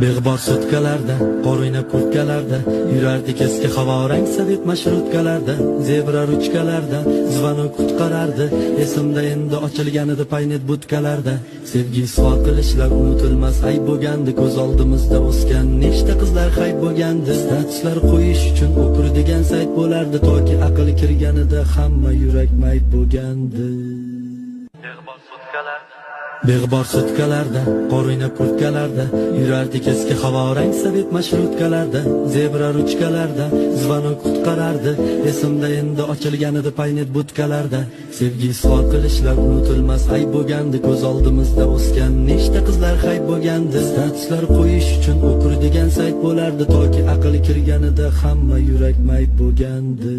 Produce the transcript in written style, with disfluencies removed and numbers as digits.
Beg'bor sutkalarda, qor o'ynab kurtkalarda, yurardik eski havorang sovet mashrutkalarda, zebra ruchkalarda, zvonok qutqarardi, esimda endi ochilgan edi paynet budkalarda. Sevgi isbot qilishlar unutilmas ayb bo'lgandi, ko'z oldimizda o'sgan nechta qizlar hayb bo'lgandi, statuslar qo'yish uchun o'kur degan sayt bo'lardi, toki aql kirganida hamma yurak mayt bo'lgandi. Beg'bor sutkalarda, qor o'ynab kurtkalarda, yurardik eski havorang sovet mashrutkalarda, zebra ruchkalarda, zvonok qutqarardi, esimda endi ochilgan edi paynet budkalarda. Sevgi isbot qilishlar unutilmas ayb bo'lgandi, ko'z oldimizda o'sgan nechta qizlar hayb bo'lgandi, statuslar qo'yish uchun o'kur degan sayt bo'lardi, toki aql kirganida hamma yurak mayt bo'lgandi.